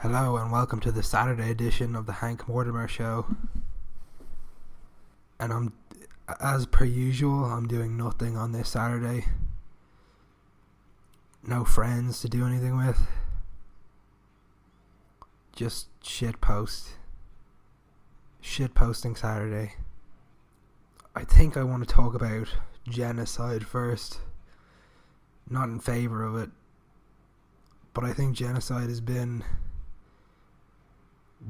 Hello and welcome to the Saturday edition of the Hank Mortimer Show. And as per usual, I'm doing nothing on this Saturday. No friends to do anything with. Just shit posting Saturday. I think I want to talk about genocide first. Not in favour of it, but I think genocide has been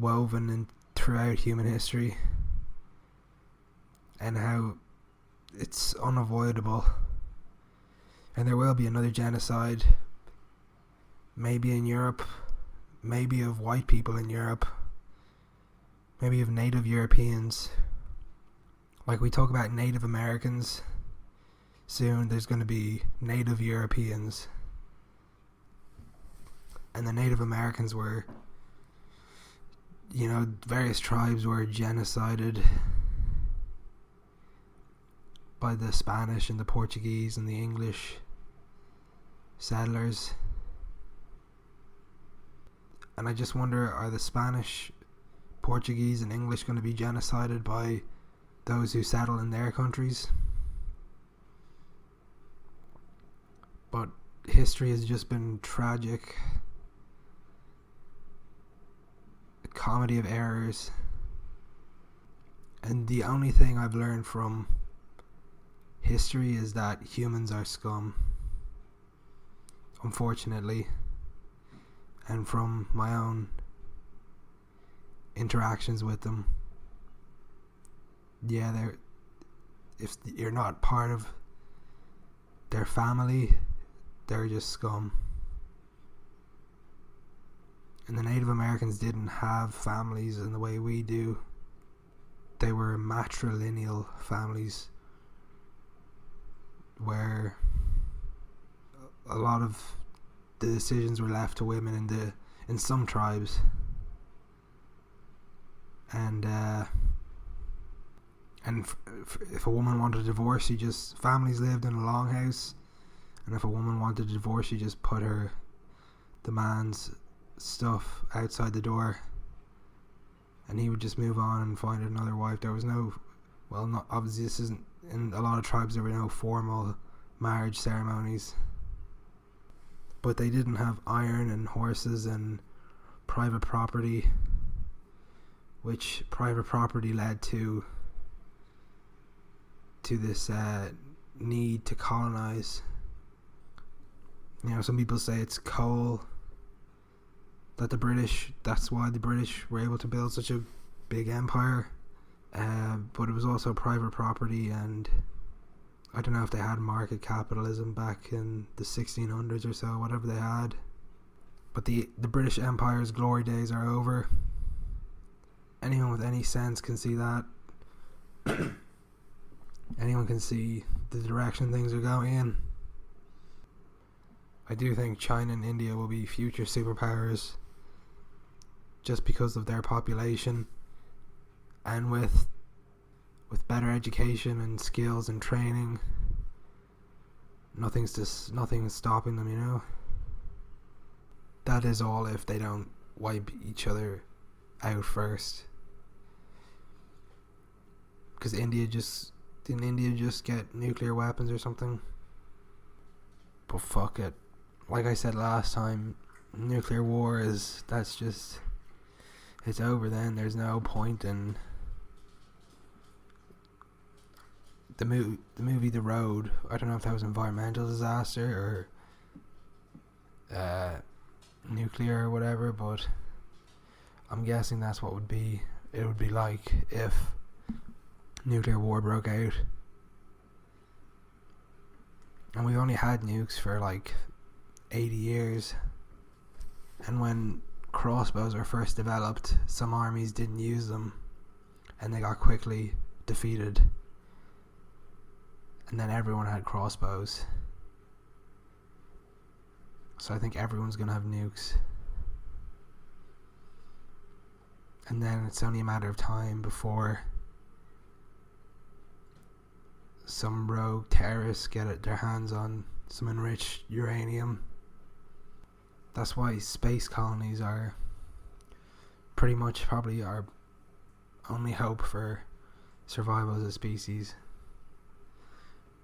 woven in throughout human history and how it's unavoidable, and there will be another genocide, maybe in Europe, maybe of white people in Europe, maybe of Native Europeans. Like we talk about Native Americans, soon there's going to be Native Europeans, and the Native Americans were, various tribes were genocided by the Spanish and the Portuguese and the English settlers. And I just wonder, are the Spanish, Portuguese and English going to be genocided by those who settle in their countries? But history has just been tragic. Comedy of errors, and the only thing I've learned from history is that humans are scum, unfortunately, and from my own interactions with them, if you're not part of their family, they're just scum. And the Native Americans didn't have families in the way we do. They were matrilineal families where a lot of the decisions were left to women in some tribes. And if a woman wanted a divorce, families lived in a longhouse, and if a woman wanted a divorce, she just put the man's stuff outside the door, and he would just move on and find another wife. There was obviously this isn't, in a lot of tribes there were no formal marriage ceremonies, but they didn't have iron and horses and private property, which private property led to this need to colonize. Some people say it's coal, that's why the British were able to build such a big empire, but it was also private property, and I don't know if they had market capitalism back in the 1600s or so, whatever they had, but the British Empire's glory days are over. Anyone with any sense can see that. Anyone can see the direction things are going in. I do think China and India will be future superpowers just because of their population, and with better education and skills and training, nothing's stopping them, That is all if they don't wipe each other out first. Because didn't India just get nuclear weapons or something? But fuck it. Like I said last time, nuclear war it's over then. There's no point in the movie The Road. I don't know if that was environmental disaster or nuclear or whatever, but I'm guessing that's what it would be like if nuclear war broke out. And we've only had nukes for like 80 years. And when crossbows were first developed, some armies didn't use them, and they got quickly defeated. And then everyone had crossbows. So I think everyone's gonna have nukes. And then it's only a matter of time before some rogue terrorists get their hands on some enriched uranium. That's why space colonies are pretty much probably our only hope for survival as a species.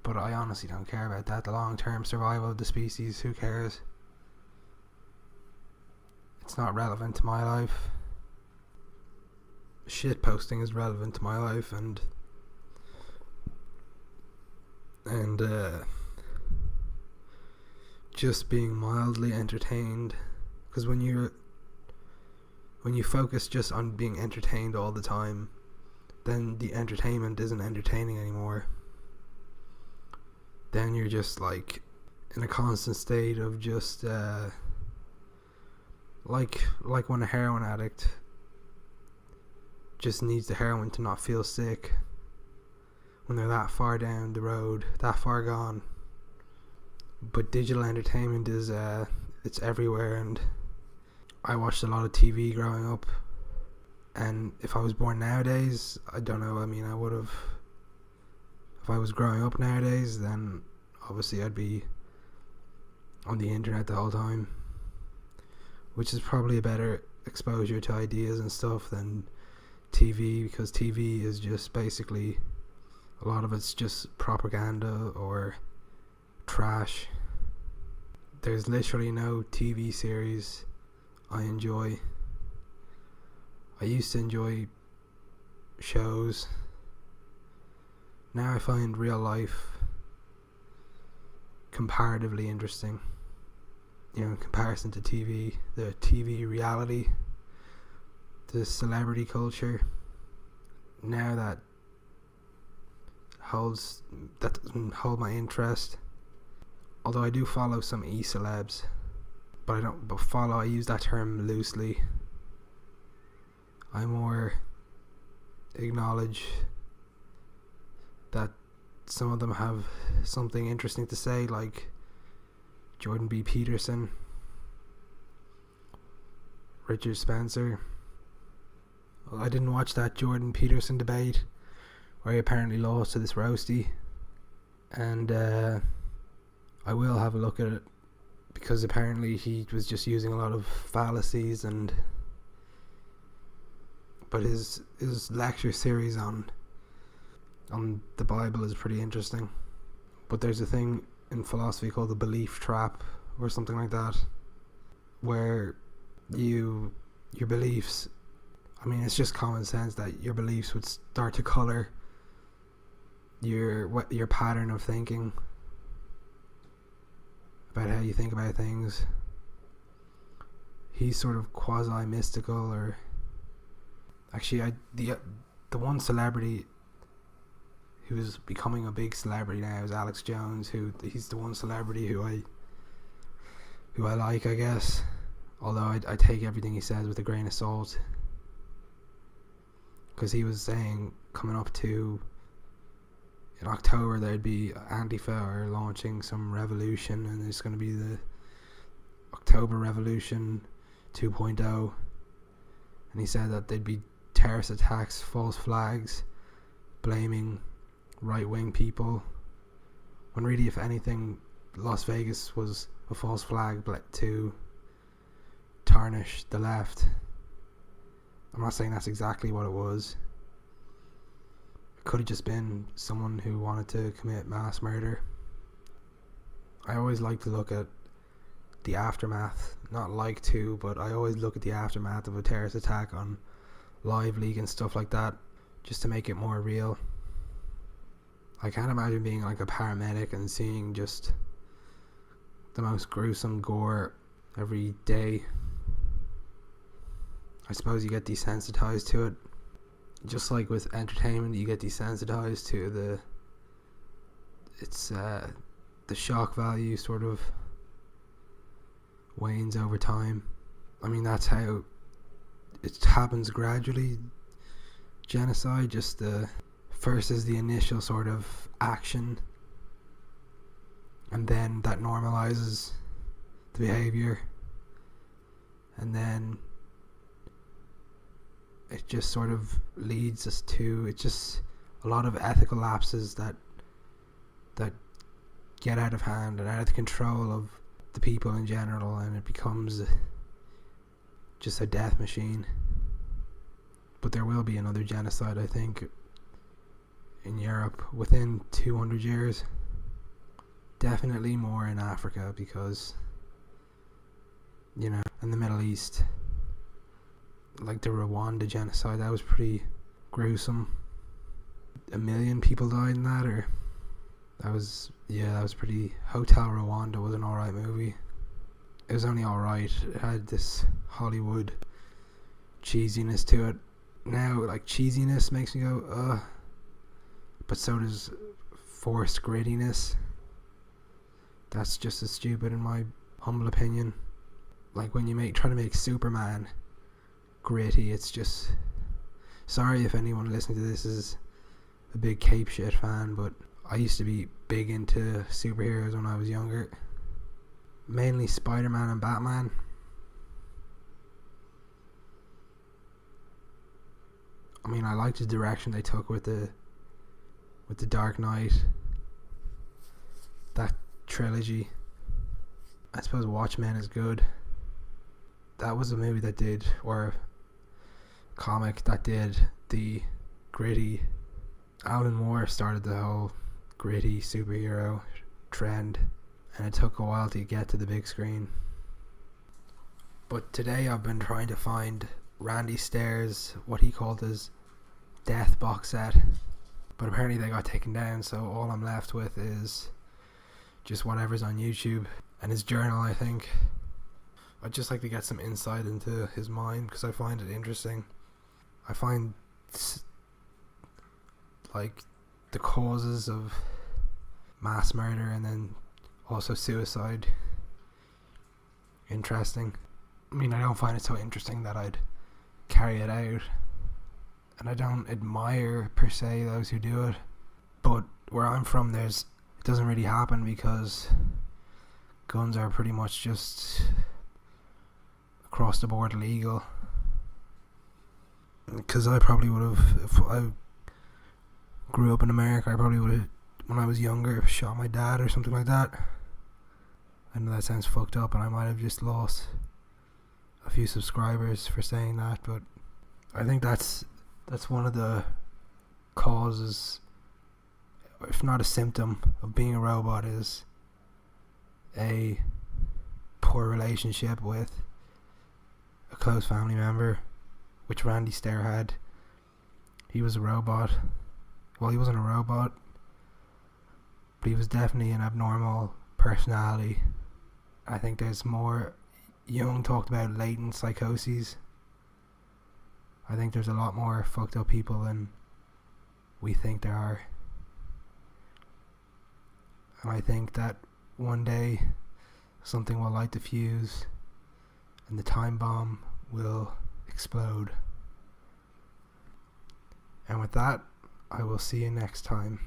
But I honestly don't care about that. The long-term survival of the species, who cares? It's not relevant to my life. Shit posting is relevant to my life, and just being mildly entertained. Because when you focus just on being entertained all the time, then the entertainment isn't entertaining anymore. Then you're just like in a constant state of just like when a heroin addict just needs the heroin to not feel sick, when they're that far down the road, that far gone. But digital entertainment is it's everywhere, and I watched a lot of TV growing up, and if I was born nowadays, I don't know, I mean, I would have, if I was growing up nowadays, then obviously I'd be on the internet the whole time, which is probably a better exposure to ideas and stuff than TV, because TV is just basically, a lot of it's just propaganda or trash. There's literally no TV series I enjoy. I used to enjoy shows. Now I find real life comparatively interesting. You know, in comparison to TV, the TV reality, the celebrity culture. Now that doesn't hold my interest. Although I do follow some e-celebs, but I use that term loosely. I more acknowledge that some of them have something interesting to say, like Jordan B. Peterson, Richard Spencer. Well, I didn't watch that Jordan Peterson debate where he apparently lost to this roasty, and I will have a look at it, because apparently he was just using a lot of fallacies, but his lecture series on the Bible is pretty interesting. But there's a thing in philosophy called the belief trap or something like that, where your beliefs, I mean, it's just common sense that your beliefs would start to colour your pattern of thinking about how you think about things. He's sort of quasi-mystical, or actually the one celebrity who's becoming a big celebrity now is Alex Jones, he's the one celebrity who I like, I guess, although I take everything he says with a grain of salt, because he was saying coming up to in October there'd be Antifa are launching some revolution, and it's going to be the October Revolution 2.0, and he said that there'd be terrorist attacks, false flags, blaming right-wing people, when really, if anything, Las Vegas was a false flag to tarnish the left. I'm not saying that's exactly what it was. It could have just been someone who wanted to commit mass murder. I always like to look at the aftermath, but I always look at the aftermath of a terrorist attack on Live League and stuff like that, just to make it more real. I can't imagine being like a paramedic and seeing just the most gruesome gore every day. I suppose you get desensitized to it. Just like with entertainment, you get desensitized to the shock value sort of wanes over time. I mean, that's how it happens gradually. Genocide, just first is the initial sort of action, and then that normalizes the behavior, and then it just sort of leads us to, it's just a lot of ethical lapses that get out of hand and out of the control of the people in general, and it becomes just a death machine. But there will be another genocide, I think, in Europe within 200 years. Definitely more in Africa, because, you know, in the Middle East, like the Rwanda genocide, that was pretty gruesome. 1 million people died in that, or that was pretty. Hotel Rwanda was an alright movie. It was only alright. It had this Hollywood cheesiness to it. Now, like, cheesiness makes me go, ugh. But so does forced grittiness. That's just as stupid in my humble opinion. Like when you try to make Superman gritty, it's just... Sorry if anyone listening to this is a big Cape Shit fan, but I used to be big into superheroes when I was younger. Mainly Spider-Man and Batman. I mean, I liked the direction they took with the Dark Knight. That trilogy. I suppose Watchmen is good. That was a movie that did, or a comic that did the gritty. Alan Moore started the whole gritty superhero trend, and it took a while to get to the big screen. But today I've been trying to find Randy Stair's, what he called his Death box set, but apparently they got taken down, so all I'm left with is just whatever's on YouTube and his journal, I think. I'd just like to get some insight into his mind, because I find it interesting. I find like the causes of mass murder and then also suicide interesting. I mean, I don't find it so interesting that I'd carry it out, and I don't admire per se those who do it, but where I'm from, it doesn't really happen, because guns are pretty much just across the board illegal. Because I probably would have, if I grew up in America, I probably would have, when I was younger, shot my dad or something like that. I know that sounds fucked up, and I might have just lost a few subscribers for saying that, but I think that's one of the causes, if not a symptom, of being a robot, is a poor relationship with a close family member, which Randy Stair had. He was a robot. Well, he wasn't a robot, but he was definitely an abnormal personality. I think there's more. Jung talked about latent psychoses. I think there's a lot more fucked up people than we think there are. And I think that one day something will light the fuse and the time bomb will explode. And with that, I will see you next time.